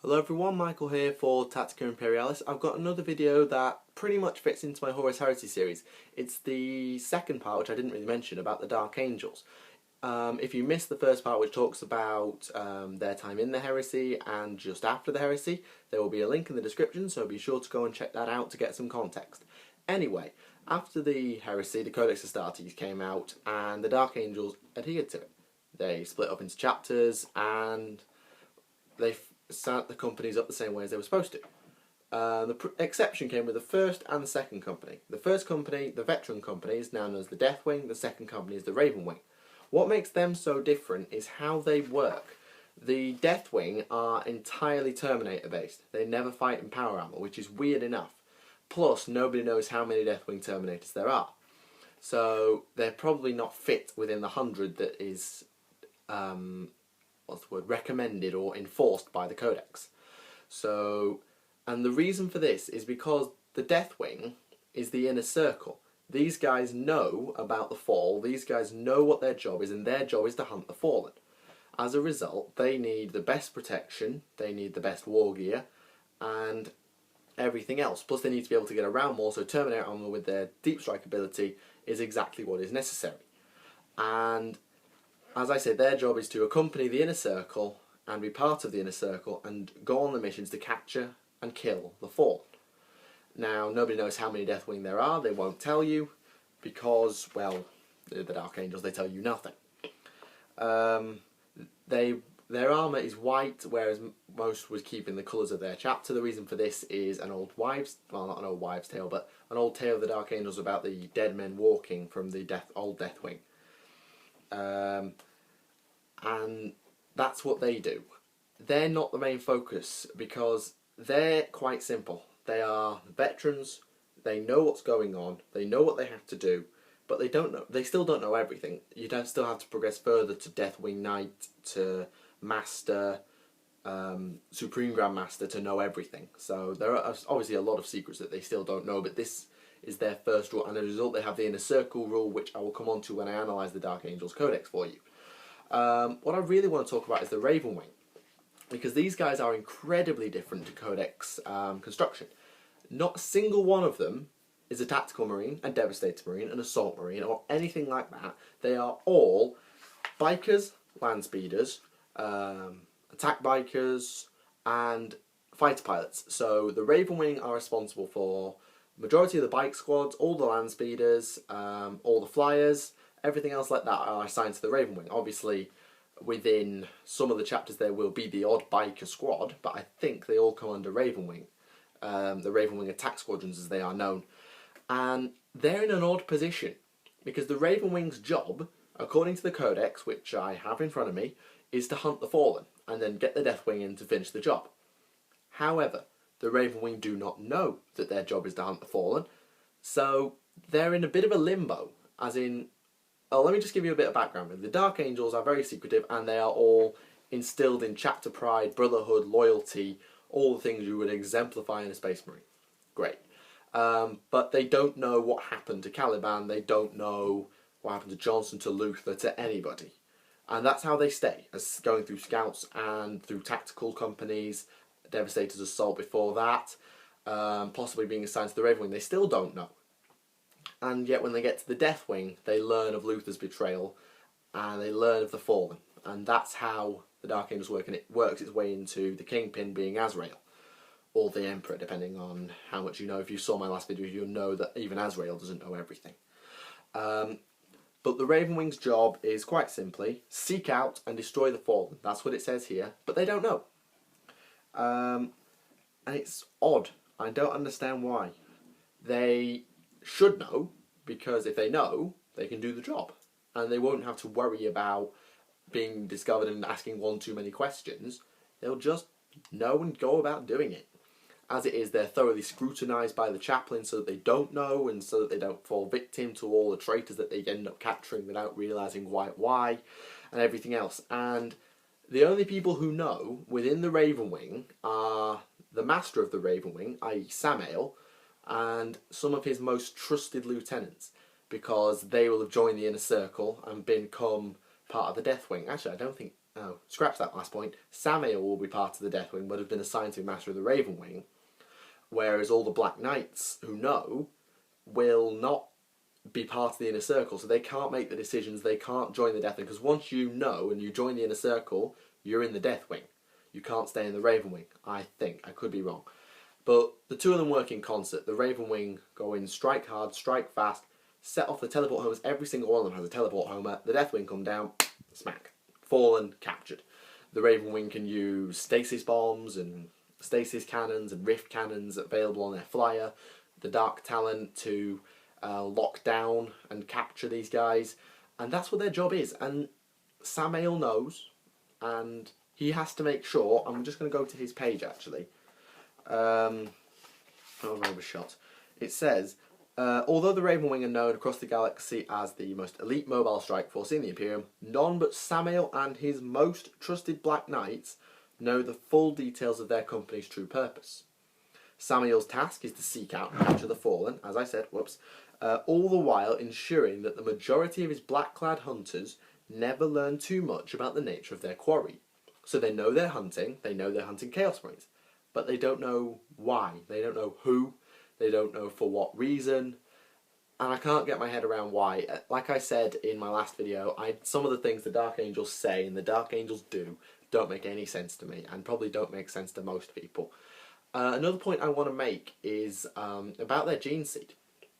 Hello everyone, Michael here for Tactica Imperialis. I've got another video that pretty much fits into my Horus Heresy series. It's the second part, which I didn't really mention, about the Dark Angels. If you missed the first part, which talks about their time in the Heresy and just after the Heresy, there will be a link in the description, so be sure to go and check that out to get some context. Anyway, after the Heresy, the Codex Astartes came out and the Dark Angels adhered to it. They split up into chapters and they set the companies up the same way as they were supposed to. The exception came with the first and the second company. The first company, the veteran company, is now known as the Deathwing. The second company is the Ravenwing. What makes them so different is how they work. The Deathwing are entirely Terminator based. They never fight in power armor, which is weird enough. Plus, nobody knows how many Deathwing Terminators there are. So they're probably not fit within the 100 that is recommended or enforced by the Codex. So, and the reason for this is because the Deathwing is the inner circle. These guys know about the fall, these guys know what their job is, and their job is to hunt the fallen. As a result, they need the best protection, they need the best war gear, and everything else. Plus they need to be able to get around more, so Terminator armor with their deep strike ability is exactly what is necessary. And as I said, their job is to accompany the inner circle and be part of the inner circle and go on the missions to capture and kill the fallen. Now, nobody knows how many Deathwing there are. They won't tell you because, well, the Dark Angels, they tell you nothing. Their armour is white, whereas most would keep in the colours of their chapter. The reason for this is an old wives', well, not an old wives' tale, but an old tale of the Dark Angels about the dead men walking from the old Deathwing. And that's what they do. They're not the main focus because they're quite simple. They are veterans, they know what's going on, they know what they have to do, but they still don't know everything. You still have to progress further to Deathwing Knight, to Master, Supreme Grandmaster to know everything. So there are obviously a lot of secrets that they still don't know, but this is their first rule, and as a result they have the Inner Circle rule, which I will come on to when I analyse the Dark Angels Codex for you. What I really want to talk about is the Ravenwing, because these guys are incredibly different to Codex construction. Not a single one of them is a Tactical Marine, a Devastator Marine, an Assault Marine, or anything like that. They are all bikers, land speeders, attack bikers, and fighter pilots. So the Ravenwing are responsible for majority of the bike squads, all the land speeders, all the flyers, everything else like that are assigned to the Ravenwing. Obviously, within some of the chapters there will be the odd biker squad, but I think they all come under Ravenwing. The Ravenwing attack squadrons as they are known. And they're in an odd position, because the Ravenwing's job, according to the Codex, which I have in front of me, is to hunt the fallen, and then get the Deathwing in to finish the job. However, the Ravenwing do not know that their job is to hunt the fallen, so they're in a bit of a limbo, as in, let me just give you a bit of background. The Dark Angels are very secretive, and they are all instilled in chapter pride, brotherhood, loyalty, all the things you would exemplify in a Space Marine. Great. But they don't know what happened to Caliban, they don't know what happened to Johnson, to Luther, to anybody. And that's how they stay, as going through scouts and through tactical companies, Devastator's Assault before that, possibly being assigned to the Ravenwing. They still don't know. And yet when they get to the Deathwing, they learn of Luther's betrayal, and they learn of the Fallen. And that's how the Dark Angels work, and it works its way into the Kingpin being Azrael, or the Emperor, depending on how much you know. If you saw my last video, you'll know that even Azrael doesn't know everything. But the Ravenwing's job is quite simply seek out and destroy the Fallen. That's what it says here, but they don't know. And it's odd. I don't understand why. They should know, because if they know, they can do the job. And they won't have to worry about being discovered and asking one too many questions. They'll just know and go about doing it. As it is, they're thoroughly scrutinised by the chaplain so that they don't know, and so that they don't fall victim to all the traitors that they end up capturing without realising why, and everything else. And the only people who know within the Ravenwing are the Master of the Ravenwing, i.e. Samael, and some of his most trusted lieutenants, because they will have joined the Inner Circle and become part of the Deathwing. Actually, I don't think oh, scratch that last point, Samael will be part of the Deathwing, but have been assigned to be Master of the Ravenwing, whereas all the Black Knights who know will not be part of the Inner Circle, so they can't make the decisions, they can't join the Deathwing, because once you know and you join the Inner Circle, you're in the Deathwing. You can't stay in the Ravenwing, I think. I could be wrong. But the two of them work in concert. The Ravenwing go in, strike hard, strike fast, set off the teleport homers. Every single one of them has a teleport homer. The Deathwing come down, smack. Fallen, captured. The Ravenwing can use stasis bombs and stasis cannons and rift cannons available on their flyer. The Dark Talent to lock down and capture these guys. And that's what their job is. And Samael knows, and he has to make sure. I'm just going to go to his page actually. Overshot. It says, although the Ravenwing are known across the galaxy as the most elite mobile strike force in the Imperium, none but Samael and his most trusted Black Knights know the full details of their company's true purpose. Samael's task is to seek out and capture the Fallen, as I said, all the while ensuring that the majority of his black-clad hunters never learn too much about the nature of their quarry. So they know they're hunting Chaos Marines, but they don't know why, they don't know who, they don't know for what reason, and I can't get my head around why. Like I said in my last video, some of the things the Dark Angels say and the Dark Angels do don't make any sense to me, and probably don't make sense to most people. Another point I want to make is about their gene seed.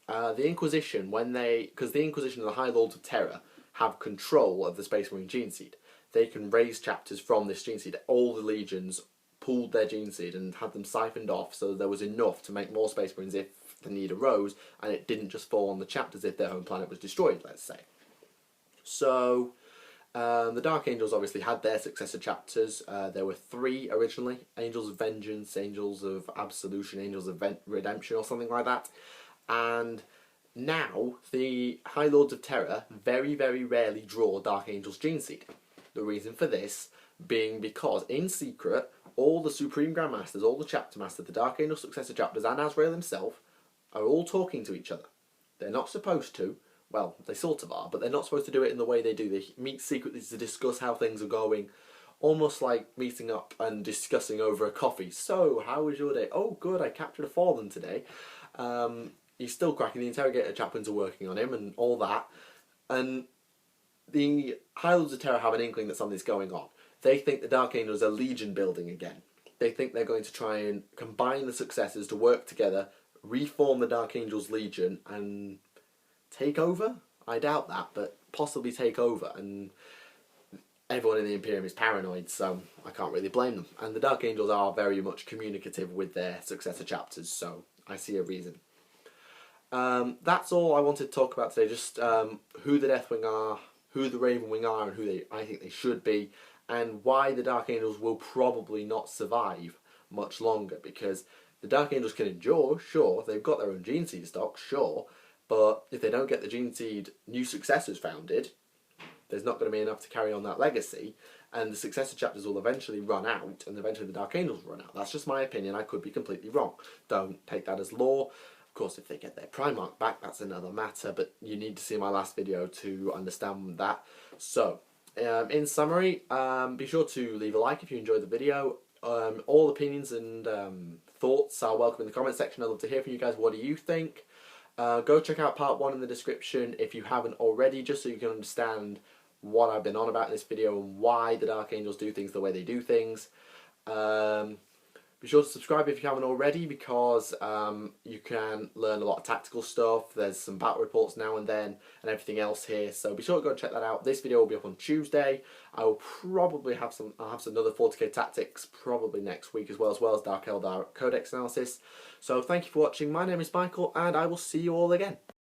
The Inquisition, because the Inquisition and the High Lords of Terror have control of the Space Marine gene seed. They can raise chapters from this gene seed. All the legions pooled their gene seed and had them siphoned off so there was enough to make more Space Marines if the need arose, and it didn't just fall on the chapters if their home planet was destroyed, let's say. So the Dark Angels obviously had their successor chapters. There were 3 originally: Angels of Vengeance, Angels of Absolution, Angels of Redemption, or something like that. And now the High Lords of Terror very, very rarely draw Dark Angels gene seed. The reason for this being because, in secret, all the Supreme Grandmasters, all the Chapter Masters, the Dark Angel successor chapters, and Azrael himself, are all talking to each other. They're not supposed to. Well, they sort of are, but they're not supposed to do it in the way they do. They meet secretly to discuss how things are going, almost like meeting up and discussing over a coffee. So, how was your day? Oh, good, I captured a Fallen today. He's still cracking. The Interrogator chaplains are working on him and all that. And the High Lords of Terror have an inkling that something's going on. They think the Dark Angels are legion building again. They think they're going to try and combine the successors to work together, reform the Dark Angels Legion, and take over? I doubt that, but possibly take over. And everyone in the Imperium is paranoid, so I can't really blame them. And the Dark Angels are very much communicative with their successor chapters, so I see a reason. That's all I wanted to talk about today, just who the Deathwing are, who the Ravenwing are, and who I think they should be, and why the Dark Angels will probably not survive much longer, because the Dark Angels can endure, sure, they've got their own gene seed stock, sure, but if they don't get the gene seed new successors founded, there's not going to be enough to carry on that legacy, and the successor chapters will eventually run out, and eventually the Dark Angels will run out. That's just my opinion, I could be completely wrong. Don't take that as law. Of course, if they get their Primarch back, that's another matter, but you need to see my last video to understand that. So, in summary, be sure to leave a like if you enjoyed the video. All opinions and thoughts are welcome in the comment section. I'd love to hear from you guys. What do you think? Go check out part 1 in the description if you haven't already, just so you can understand what I've been on about in this video and why the Dark Angels do things the way they do things. Be sure to subscribe if you haven't already, because you can learn a lot of tactical stuff. There's some battle reports now and then and everything else here, so be sure to go and check that out. This video will be up on Tuesday. I will probably have another 40k tactics probably next week, as well as Dark Eldar Codex analysis. So thank you for watching. My name is Michael, and I will see you all again.